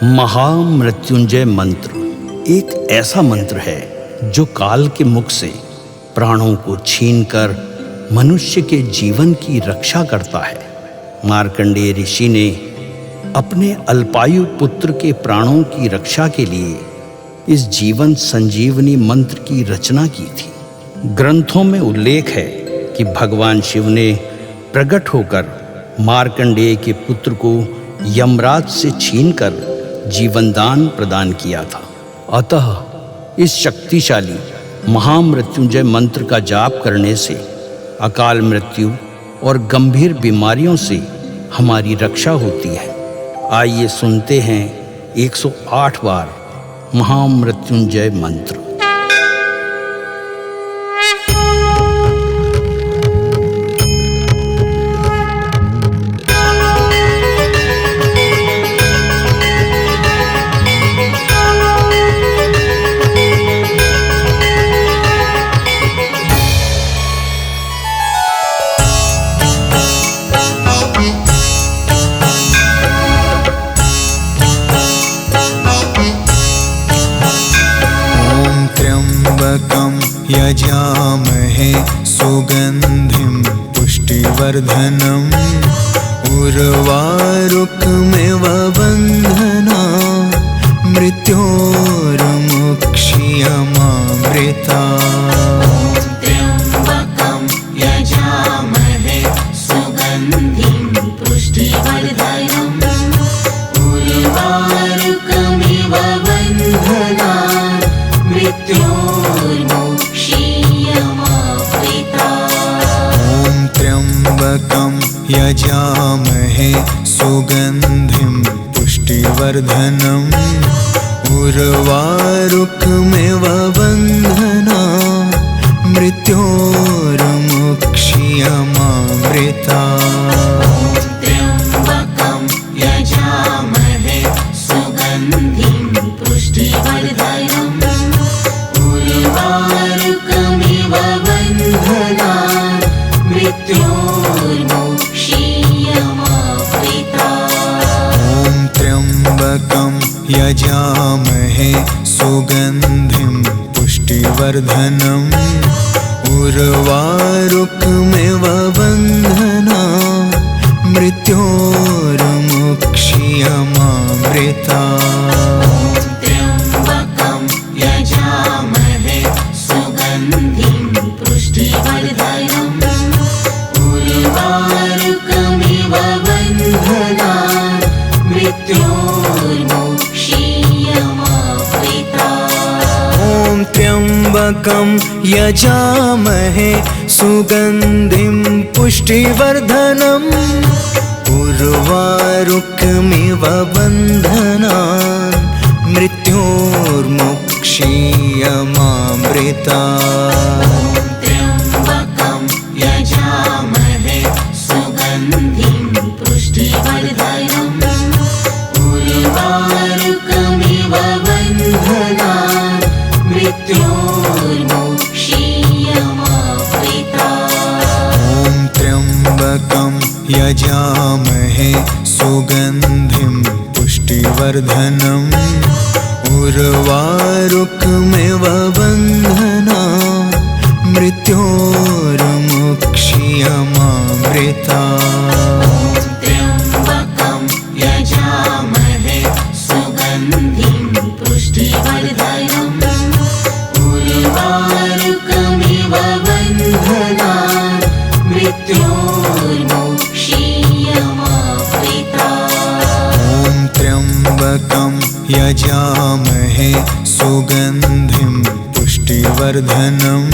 महामृत्युंजय मंत्र एक ऐसा मंत्र है जो काल के मुख से प्राणों को छीनकर मनुष्य के जीवन की रक्षा करता है। मार्कंडेय ऋषि ने अपने अल्पायु पुत्र के प्राणों की रक्षा के लिए इस जीवन संजीवनी मंत्र की रचना की थी। ग्रंथों में उल्लेख है कि भगवान शिव ने प्रकट होकर मार्कंडेय के पुत्र को यमराज से छीनकर जीवनदान प्रदान किया था। अतः इस शक्तिशाली महामृत्युंजय मंत्र का जाप करने से अकाल मृत्यु और गंभीर बीमारियों से हमारी रक्षा होती है। आइए सुनते हैं 108 बार महामृत्युंजय मंत्र। यजामहे सुगंधिं पुष्टिवर्धनम् उर्वारुकमिव बन्धना मृत्योर्मुक्षीयमामृता। त्र्यम्बकं यजामहे सुगन्धिं पुष्टिवर्धनम् उर्वारुकमिव बन्धना त्र्यम्बकं यजामहे सुगन्धिं पुष्टिवर्धनम् उर्वारुकमिव बन्धना मृत्योर्मुक्षीयमामृता। त्र्यम्बकं यजामहे सुगन्धिं पुष्टिवर्धनम् उर्वारुकमिव बन्धना मृत्योर्मुक्षीयमामृता। त्र्यम्बकं यजामहे सुगन्धिं पुष्टिवर्धनम् उर्वारुकमिव बन्धना मृत्योर्मुक्षीयमामृता। त्र्यम्बकं यजामहे सुगन्धिं पुष्टिवर्धनम् उर्वारुकमिव बन्धना मृत्योर्मुक्षीयमामृता। त्र्यम्बकं यजामहे सुगन्धिं पुष्टिवर्धनम् उर्वारुकमिव बन्धना मृत्योर्मुक्षीयमामृता। त्र्यम्बकं यजामहे सुगन्धिं पुष्टिवर्धनम् उर्वारुकमिव बन्धना मृत्योर्मुक्षीयमामृता। त्र्यम्बकं यजामहे सुगन्धिं पुष्टिवर्धनम् उर्वारुकमिव बन्धना मृत्योर्मुक्षीयमामृता। त्र्यम्बकं यजामहे सुगन्धिं पुष्टिवर्धनम् उर्वारुकमिव बन्धना मृत्योर्मुक्षीयमामृता। त्र्यम्बकं यजामहे सुगन्धिं पुष्टिवर्धनम्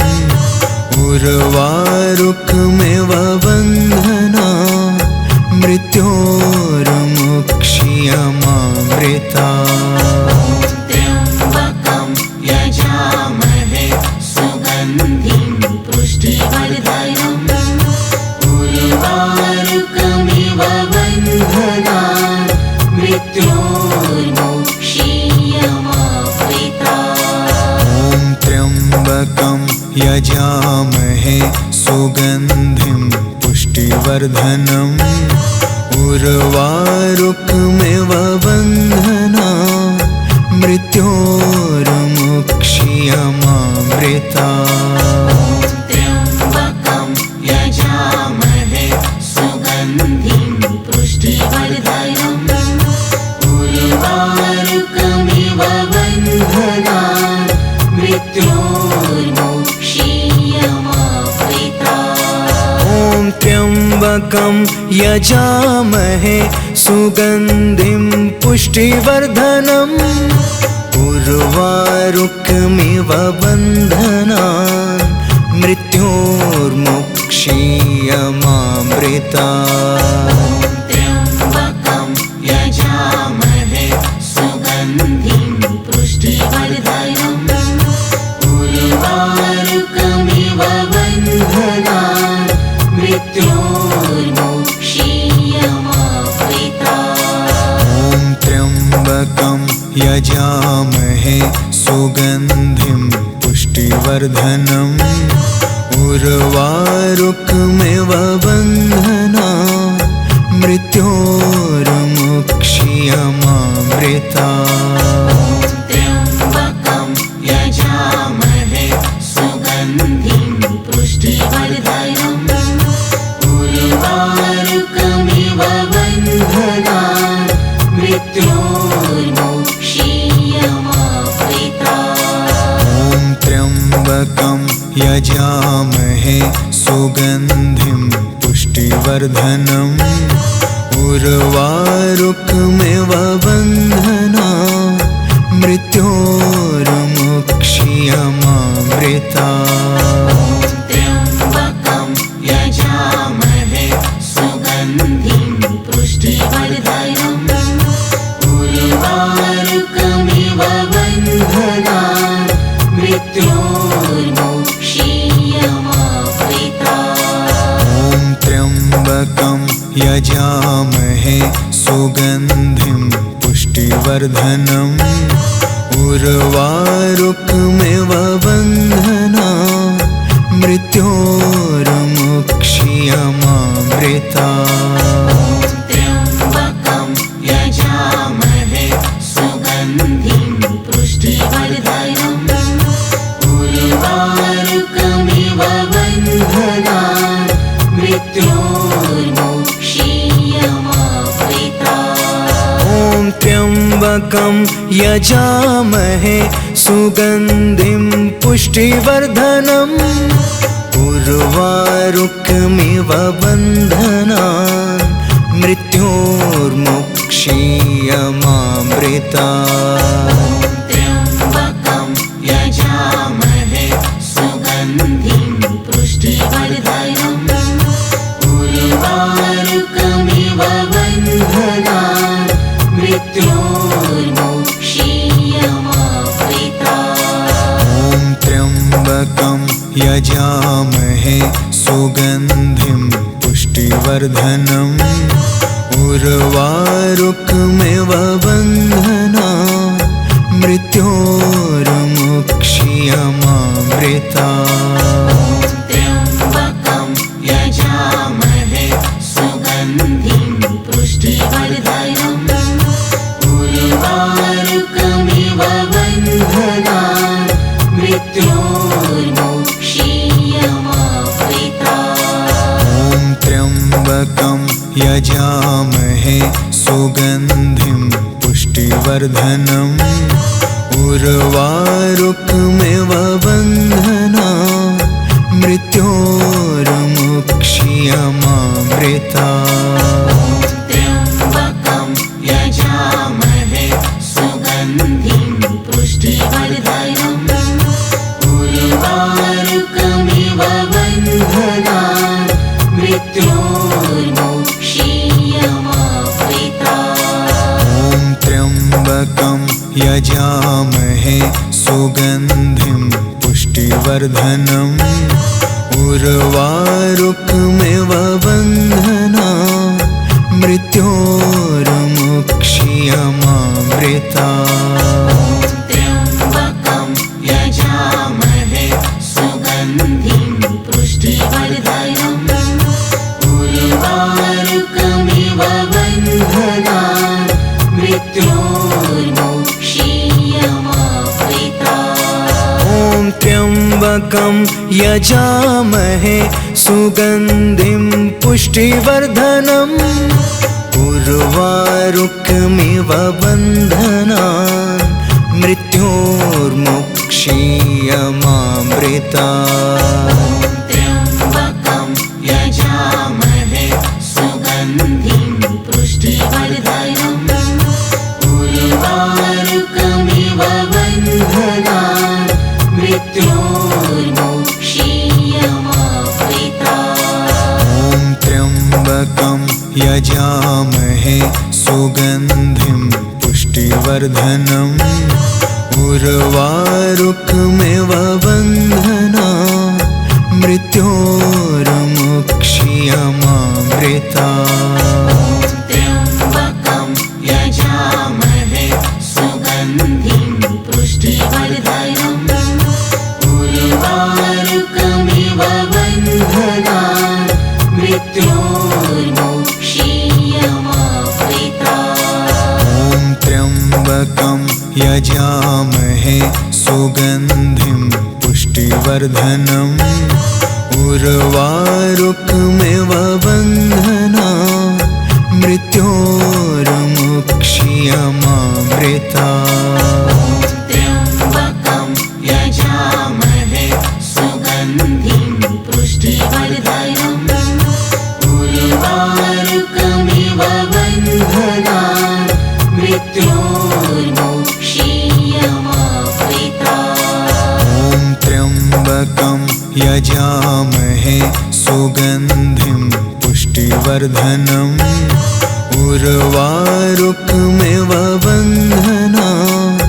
उर्वारुकमिव बन्धना मृत्योर्मुक्षीयमामृता। त्र्यम्बकं यजामहे सुगन्धिं पुष्टिवर्धनम् उर्वारुकमिव बन्धना मृत्योर्मुक्षीयमामृता। त्र्यम्बकं यजामहे सुगन्धिं पुष्टिवर्धनम् उर्वारुकमिव बन्धना मृत्योर्मुक्षीयमामृता त्र्यम्बकं यजामहे सुगन्धिं पुष्टिवर्धनम् उर्वारुकमिव बन्धनान् मृत्योर्मुक्षीयमामृता ॐ त्र्यम्बकं यजामहे सुगन्धिं पुष्टिवर्धनम् उर्वारुकमिव बन्धनान् मृत्योर्मुक्षीयमामृता त्र्यम्बकं यजामहे सुगन्धिं पुष्टिवर्धनम् उर्वारुकमिव बन्धनान् मृत्योर्मुक्षीयमामृता ॐ त्र्यम्बकं यजामहे सुगन्धिं पुष्टिवर्धनम् उर्वारुकमिव बन्धनान् मृत्योर्मुक्षीयमामृता त्र्यम्बकं यजामहे सुगन्धिं पुष्टिवर्धनम् उर्वारुकमिव बन्धनान् मृत्योर्मुक्षीयमामृता ॐ त्र्यम्बकं यजामहे सुगन्धिं पुष्टिवर्धनम् उर्वारुकमिव बन्धनान् मृत्योर्मुक्षीयमामृता त्र्यम्बकं यजामहे सुगन्धिं पुष्टिवर्धनम् उर्वारुकमिव बन्धनान् मृत्योर्मुक्षीयमामृता ॐ त्र्यम्बकं यजामहे सुगन्धिं पुष्टिवर्धनम् उर्वारुकमिव बन्धनान् मृत्योर्मुक्षीयमामृता त्र्यम्बकं यजामहे सुगन्धिं पुष्टिवर्धनम् उर्वारुकमिव बन्धनान् मृत्योर्मुक्षीयमामृता ॐ त्र्यम्बकं यजामहे सुगन्धिं पुष्टिवर्धनम् उर्वारुकमिव बन्धनान् मृत्योर्मुक्षीयमामृता त्र्यम्बकं यजामहे सुगन्धिं पुष्टिवर्धनम् उर्वारुकमिव बन्धनान् मृत्योर्मुक्षीयमामृता ॐ त्र्यम्बकं यजामहे सुगन्धिं पुष्टिवर्धनम् उर्वारुकमिव बन्धनान् मृत्योर्मुक्षीयमामृता त्र्यम्बकं यजामहे सुगन्धिं पुष्टिवर्धनम् उर्वारुकमिव बन्धनान् मृत्योर्मुक्षीयमामृता ॐ त्र्यम्बकं यजामहे सुगन्धिं पुष्टिवर्धनम् उर्वारुकमिव बन्धनान् मृत्योर्मुक्षीयमामृता त्र्यम्बकं यजामहे सुगन्धिं पुष्टिवर्धनम् उर्वारुकमिव बन्धनान् मृत्योर्मुक्षीयमामृता ॐ त्र्यम्बकं यजामहे सुगन्धिं पुष्टिवर्धनम् उर्वारुकमिव बन्धनान् मृत्योर्मुक्षीयमामृता त्र्यम्बकं यजामहे सुगन्धिं पुष्टिवर्धनम् उर्वारुकमिव त्र्यम्बकं यजामहे सुगन्धिं पुष्टिवर्धनम् उर्वारुकमिव बन्धनान् मृत्योर्मुक्षीयमामृतात्। त्र्यम्बकं यजामहे सुगन्धिं पुष्टिवर्धनम् उर्वारुकमिव बन्धनान् मृत्योर्मुक्षीयमामृतात्। ॐ त्र्यम्बकं यजामहे सुगन्धिं पुष्टिवर्धनम् उर्वारुकमिव बन्धनान् मृत्योर्मुक्षीयमामृतात्। त्र्यम्बकं यजामहे सुगन्धिं पुष्टिवर्धनम् उर्वारुकमिव बन्धनान् मृत्योर्मुक्षीयमामृतात्। ॐ त्र्यम्बकं यजामहे सुगन्धिं पुष्टिवर्धनम् उर्वारुकमिव बन्धनान् मृत्योर्मुक्षीयमामृतात्। त्र्यम्बकं यजामहे सुगन्धिं पुष्टिवर्धनम् उर्वारुकमिव बन्धनान् मृत्योर्मुक्षीयमामृतात्। ॐ त्र्यम्बकं यजामहे सुगन्धिं पुष्टिवर्धनम् उर्वारुकमिव बन्धनान्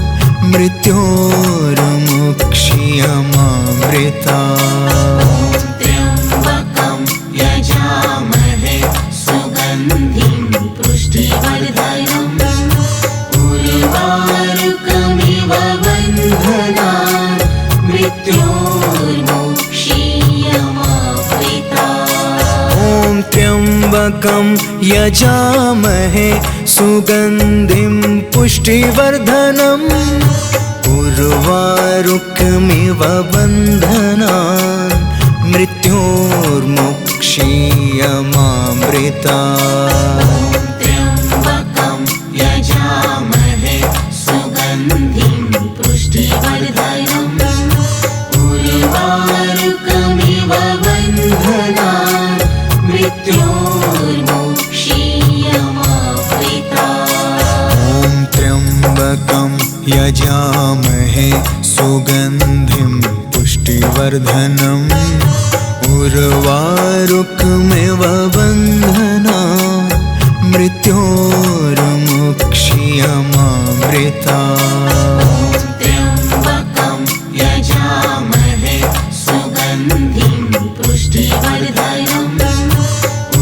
मृत्योर्मुक्षीयमामृतात्। त्र्यम्बकं यजामहे सुगन्धिं पुष्टिवर्धनम् उर्वारुकमिव बन्धनान् मृत्योर्मुक्षीयमामृतात्। ॐ त्र्यम्बकं यजामहे सुगन्धिं पुष्टिवर्धनम् उर्वारुकमिव बन्धनान् मृत्योर्मुक्षीयमामृतात्। त्र्यम्बकं यजामहे सुगन्धिं पुष्टिवर्धनम् उर्वारुकमिव बन्धनान् मृत्योर्मुक्षीयमामृतात्। ॐ त्र्यम्बकं यजामहे सुगन्धिं पुष्टिवर्धनम् उर्वारुकमिव बन्धनान् मृत्योर्मुक्षीयमामृतात्। त्र्यम्बकं यजामहे सुगन्धिं पुष्टिवर्धनम्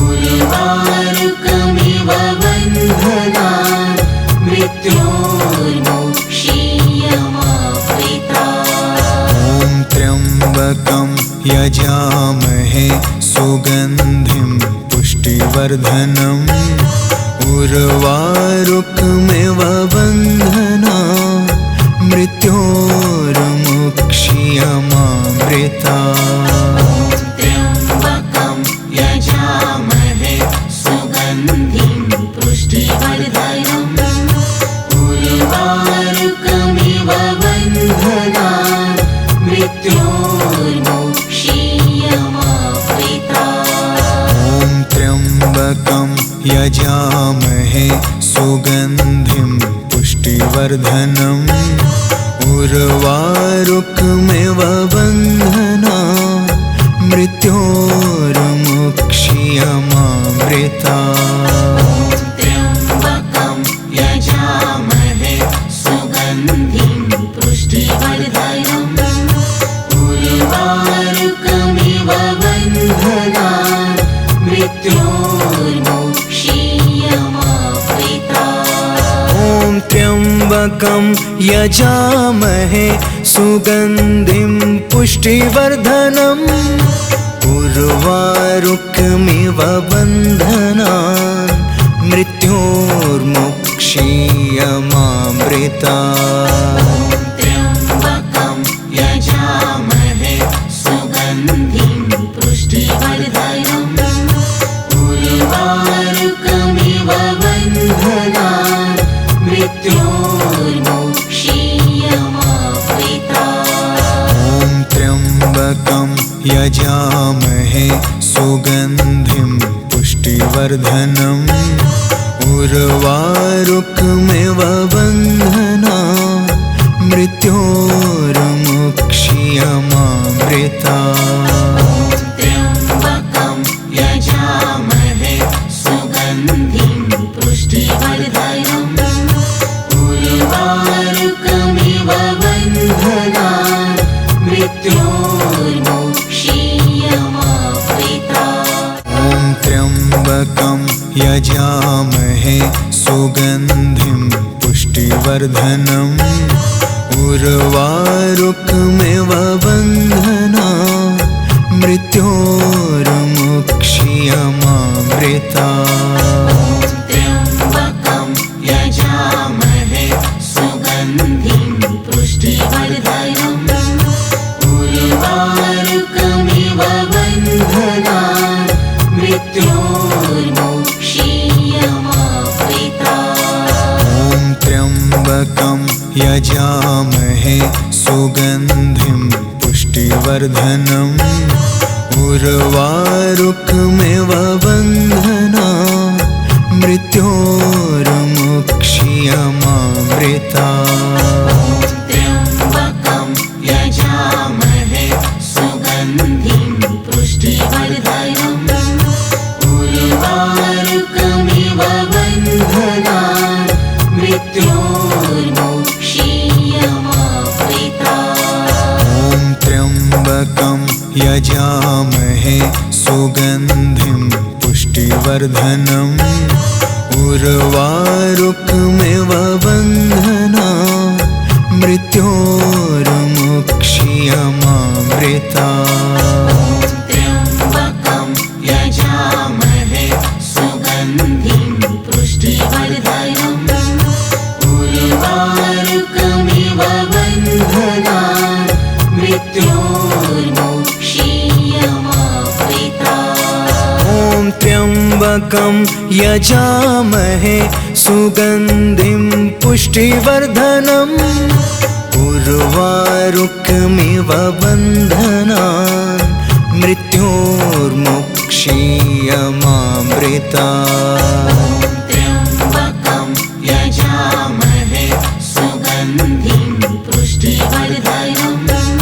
उर्वारुकमिव बन्धनान् मृत्योर्मुक्षीयमामृतात्। ॐ त्र्यम्बकं यजामहे सुगन्धिं पुष्टिवर्धनम् उर्वारुकमिव बन्धनान् मृत्योर्मुक्षीयमामृतात्। त्र्यम्बकं यजामहे सुगन्धिं पुष्टिवर्धनम् उर्वारुकमिव बन्धनान् मृत्योर्मुक्षीयमामृतात्। ॐ त्र्यम्बकं यजामहे सुगन्धिं पुष्टिवर्धनम् उर्वारुकमिव बन्धनान् मृत्योर्मुक्षीयमामृतात्। त्र्यम्बकं यजामहे सुगन्धिं पुष्टिवर्धनम् उर्वारुकमिव बन्धनान् मृत्योर्मुक्षीयमामृतात्। ॐ त्र्यम्बकं यजामहे सुगन्धिं पुष्टिवर्धनम् उर्वारुकमिव बन्धनान् मृत्योर्मुक्षीयमामृतात्। त्र्यम्बकं यजामहे यजामहे सुगन्धिं पुष्टिवर्धनम् उर्वारुकमिव बन्धनान् मृत्योर्मुक्ष्यमामृतात्। त्र्यम्बकं यजामहे सुगन्धिं पुष्टिवर्धनम् उर्वारुकमिव बन्धनान् मृत्योर्मुक्ष्यमामृतात्। ॐ त्र्यम्बकं यजामहे सुगन्धिं पुष्टिवर्धनम् उर्वारुकमिव बन्धनान् मृत्योर्मुक्ष्यमामृतात्। त्र्यम्बकं यजामहे सुगन्धिं पुष्टिवर्धनम् उर्वारुकमिव बन्धनान् मृत्योर्मुक्ष्यमामृतात्। ॐ त्र्यम्बकं यजामहे सुगन्धिं पुष्टिवर्धनम् उर्वारुकमिव बन्धनान् मृत्योर्मुक्ष्यमामृतात्। त्र्यम्बकं यजामहे सुगन्धिं पुष्टिवर्धनम् उर्वारुकमिव बन्धनान् मृत्योर्मुक्ष्यमामृतात्। ॐ त्र्यम्बकं यजामहे सुगन्धिं पुष्टिवर्धनम् उर्वारुकमिव बन्धनान् मृत्योर्मुक्ष्यमामृतात्। त्र्यम्बकं यजामहे सुगन्धिं पुष्टिवर्धनम् उर्वारुकमिव बन्धनान् मृत्योर्मुक्ष्यमामृतात्। ॐ त्र्यम्बकं यजामहे सुगन्धिं पुष्टिवर्धनम् उर्वारुकमिव बन्धनान् मृत्योर्मुक्ष्यमामृतात्। त्र्यम्बकं यजामहे सुगन्धिं पुष्टिवर्धनम्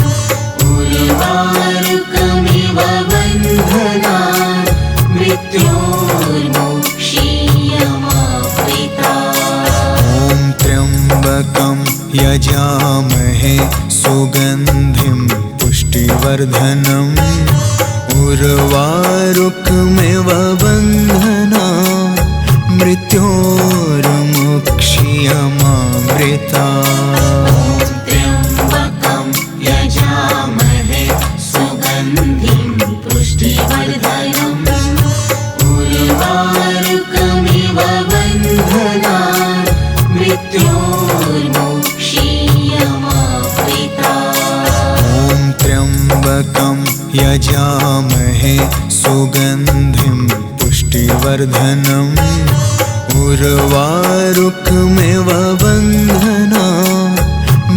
उर्वारुकमिव बन्धनान् मृत्योर्मुक्ष्यमामृतात्। ॐ त्र्यम्बकं यजामहे सुगन्धिं पुष्टिवर्धनम् उर्वारुकमिव बन्धनान् मृत्योर्मुक्ष्यमामृतात्। त्र्यम्बकं यजामहे सुगन्धिं पुष्टिवर्धनम् उर्वारुकमिव बन्धनान् मृत्योर्मुक्ष्यमामृतात्। ॐ त्र्यम्बकं यजामहे सुगन्धिं पुष्टिवर्धनम् उर्वारुकमिव बन्धनान्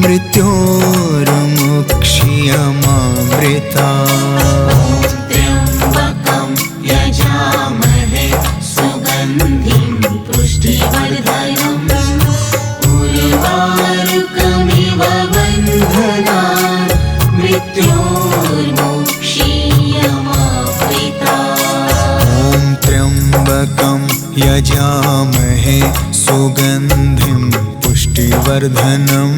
मृत्योर्मुक्ष्यमामृतात्। त्र्यम्बकं यजामहे सुगन्धिं पुष्टिवर्धनम् उर्वारुकमिव बन्धनान् मृत्योर्मुक्ष्यमामृतात्। ॐ त्र्यम्बकं यजामहे सुगन्धिं पुष्टिवर्धनम्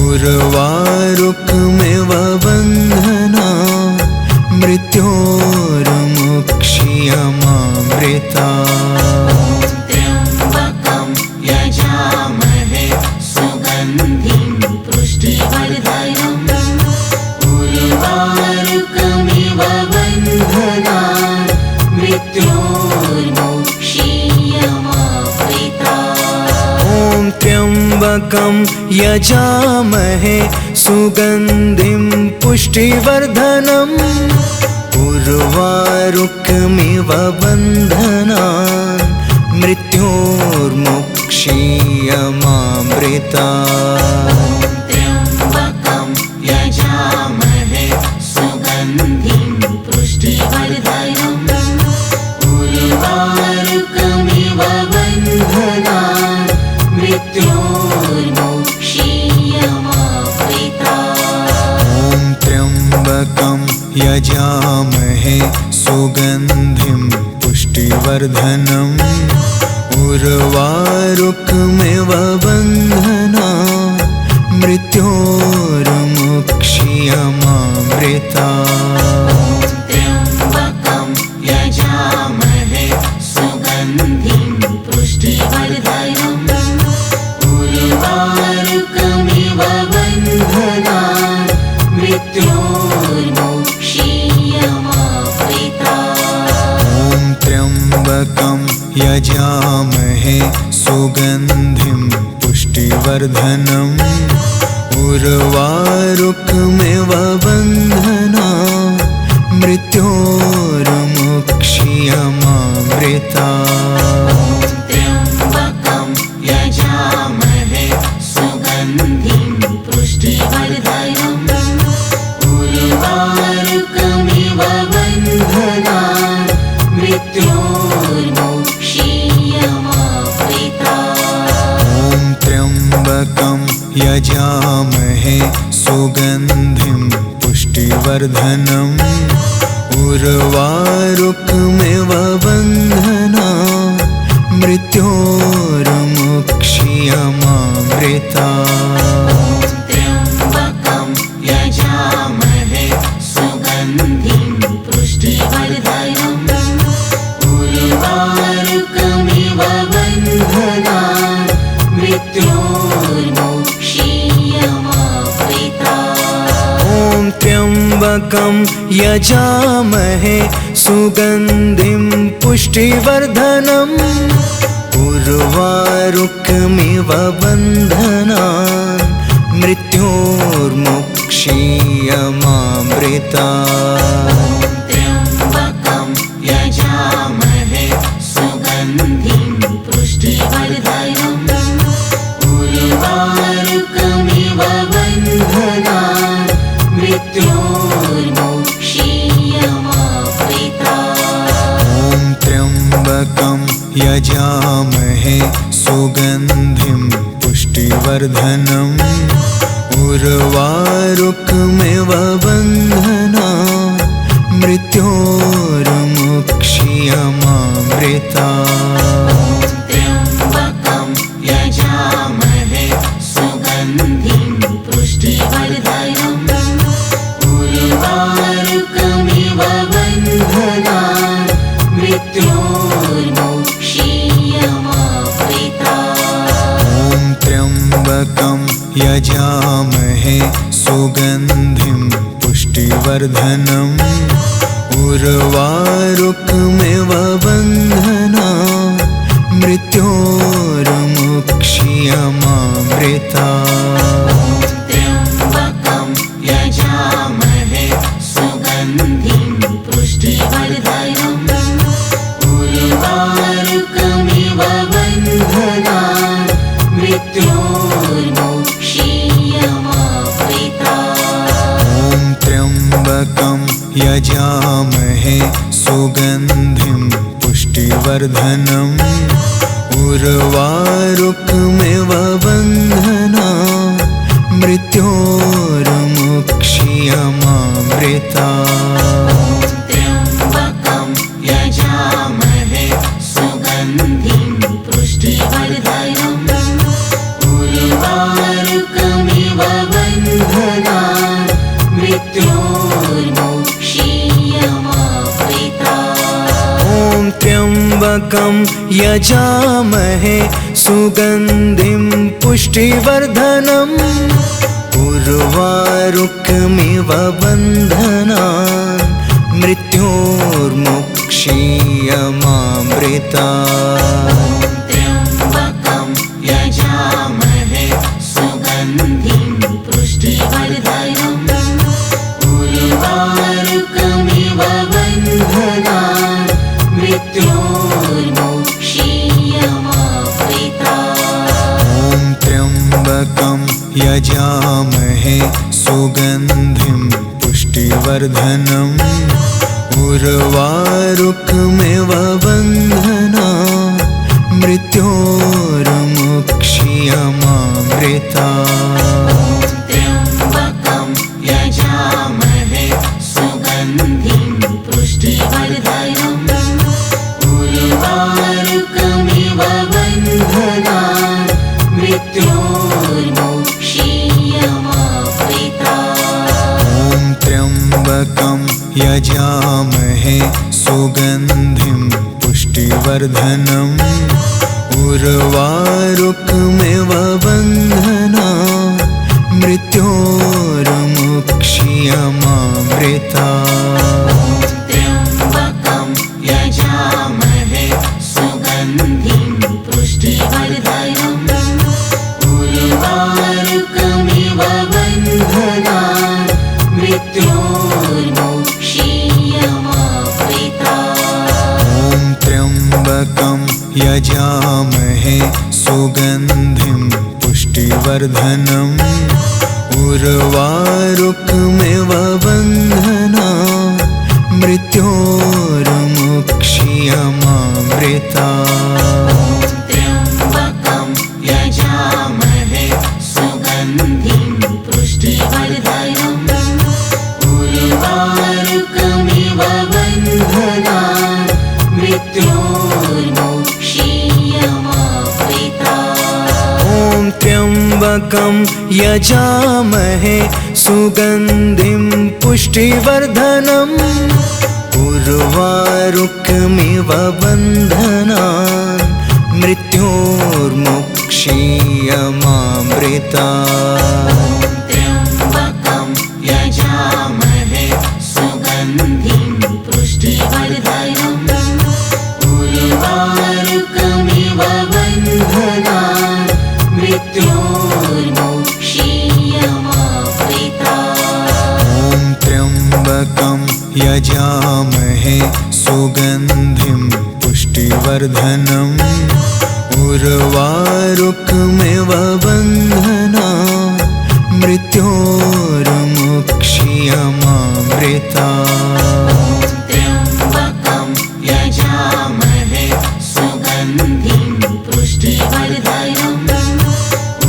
उर्वारुकमिव बन्धनान् मृत्योर्मुक्ष्यमामृतात्। त्र्यम्बकं यजामहे सुगन्धिं पुष्टिवर्धनम् उर्वारुकमिव बन्धनान् मृत्योर्मुक्ष्यमामृतात्। ॐ त्र्यम्बकं यजामहे सुगन्धिं पुष्टिवर्धनम् उर्वारुकमिव बन्धनान् मृत्योर्मुक्ष्यमामृतात्। त्र्यम्बकं यजामहे सुगन्धिं मृत्योर्मुक्षीयमामृता। ॐ त्र्यम्बकं यजामहे सुगन्धिं पुष्टिवर्धनम् उर्वारुकमिव बन्धनान् मृत्योर्मुक्षीयमामृता। त्र्यम्बकं यजामहे सुगन्धिं पुष्टिवर्धनम् उर्वारुकमिव बन्धनान् मृत्योर्मुक्षीयमामृता। ॐ त्र्यम्बकं यजामहे सुगन्धिं पुष्टिवर्धनम् उर्वारुकमिव बन्धनान् मृत्योर्मुक्षीयमामृता। त्र्यम्बकं यजामहे सुगन्धिं पुष्टिवर्धनम् उर्वारुकमिव बन्धनान् मृत्योर्मुक्षीयमामृता। ॐ त्र्यम्बकं यजामहे सुगन्धिं पुष्टिवर्धनम् उर्वारुकमिव बन्धनान् मृत्योर्मुक्षीयमामृता। त्र्यम्बकं यजामहे सुगन्धिं पुष्टिवर्धनम् उर्वारुकमिव बन्धनान् मृत्योर्मुक्षीयमामृता। ॐ त्र्यम्बकं यजामहे सुगन्धिं पुष्टिवर्धनम् उर्वारुकमिव बन्धनान् मृत्योर्मुक्षीयमामृता। त्र्यम्बकं यजामहे सुगन्धिं पुष्टिवर्धनम् उर्वारुकमिव बन्धनान् मृत्योर्मुक्षीयमामृता। ॐ त्र्यम्बकं यजामहे सुगन्धिं पुष्टिवर्धनम् उर्वारुकमिव बन्धनान् मृत्योर्मुक्षीयमामृता। त्र्यम्बकं यजामहे सुगन्धिं पुष्टिवर्धनम् उर्वारुकमिव बन्धनान् मृत्योर्मुक्षीयमामृता। ॐ त्र्यम्बकं यजामहे सुगन्धिं पुष्टिवर्धनम् उर्वारुकमिव बन्धनान् मृत्योर्मुक्षीयमामृता। त्र्यम्बकं यजामहे सुगन्धिं पुष्टिवर्धनम् उर्वारुकमिव बन्धनान् मृत्योर्मुक्षीयमामृता। ॐ त्र्यम्बकं यजामहे सुगन्धिं पुष्टिवर्धनम् उर्वारुकमिव बन्धनान् मृत्योर्मुक्षीयमामृता। त्र्यम्बकं यजामहे सुगन्धिं पुष्टिवर्धनम् उर्वारुकमिव बन्धनान् मृत्योर्मुक्षीयमामृता। ॐ त्र्यम्बकं यजामहे सुगन्धिं पुष्टिवर्धनम् उर्वारुकमिव बन्धनान् मृत्योर्मुक्षीयमामृता। त्र्यम्बकं यजामहे सुगन्धिं पुष्टिवर्धनम् उर्वारुकमिव बन्धनान् मृत्योर्मुक्षीयमामृता। ॐ त्र्यम्बकं यजामहे सुगन्धिं पुष्टिवर्धनम् उर्वारुकमिव बन्धनान् मृत्योर्मुक्षीयमामृता। त्र्यम्बकं यजामहे सुगन्धिं पुष्टिवर्धनम् उर्वारुकमिव बन्धनान् मृत्योर्मोक्षीयमावृतात्। ॐ त्र्यम्बकं यजामहे सुगन्धिं पुष्टिवर्धनम् उर्वारुकमिव बन्धनान् मृत्योर्मोक्षीयमावृतात्। त्र्यम्बकं यजामहे सुगन्धिं पुष्टिवर्धनम् उर्वारुकमिव बन्धनान् मृत्योर्मोक्षीयमावृतात्। ॐ त्र्यम्बकं यजामहे सुगन्धिं पुष्टिवर्धनम् उर्वारुकमिव बन्धनान् मृत्योर्मोक्षीयमावृतात्। त्र्यम्बकं यजामहे सुगन्धिं पुष्टिवर्धनम् उर्वारुकमिव बन्धनान् मृत्योर्मोक्षीयमावृतात्। ॐ त्र्यम्बकं यजामहे सुगन्धिं पुष्टिवर्धनम् उर्वारुकमिव बन्धनान् मृत्योर्मोक्षीयमावृतात्। त्र्यम्बकं यजामहे सुगन्धिं पुष्टिवर्धनम् उर्वारुकमिव बन्धनान् मृत्योर्मोक्षीयमावृतात्। ॐ त्र्यम्बकं यजामहे सुगन्धिं पुष्टिवर्धनम् उर्वारुकमिव बन्धनान् मृत्योर्मोक्षीयमावृतात्। त्र्यम्बकं यजामहे सुगन्धिं पुष्टिवर्धनम्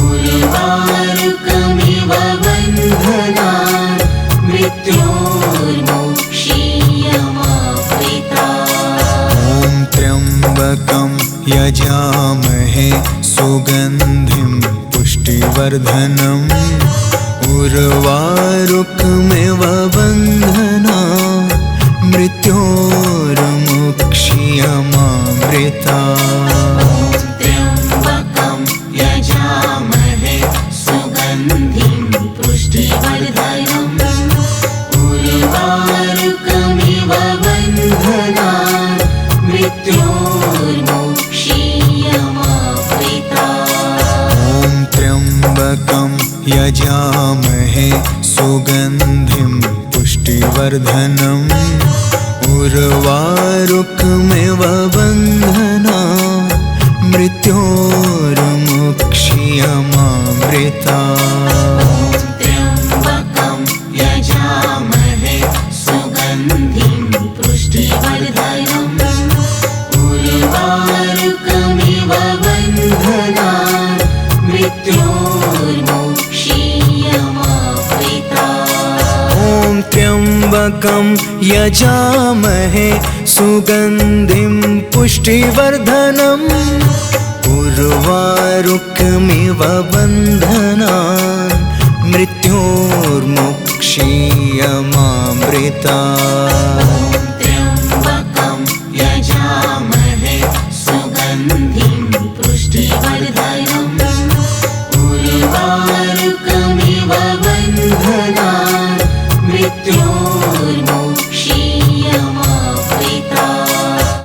उर्वारुकमिव बन्धनान् मृत्योर्मोक्षीयमावृतात्। ॐ त्र्यम्बकं यजामहे सुगन्धिं पुष्टिवर्धनम् उर्वारुकमिव बन्धनान् मृत्योर्मोक्षीयमावृतात्। त्र्यम्बकं यजामहे सुगन्धिं पुष्टिवर्धनम् उर्वारुकमिव बन्धनान् मृत्योर्मोक्षीयमावृतात्। ॐ त्र्यम्बकं यजामहे सुगन्धिं पुष्टिवर्धनम् उर्वारुकमिव बन्धनान् मृत्योर्मोक्षीयमावृतात्। त्र्यम्बकं यजामहे सुगन्धिं पुष्टिवर्धनम् उर्वारुकमिव बन्धनान् मृत्योर्मोक्षीयमावृतात्। ॐ त्र्यम्बकं यजामहे सुगन्धिं पुष्टिवर्धनम् उर्वारुकमिव बन्धनान् मृत्योर्मोक्षीयमावृतात्। त्र्यम्बकं यजामहे सुगन्धिं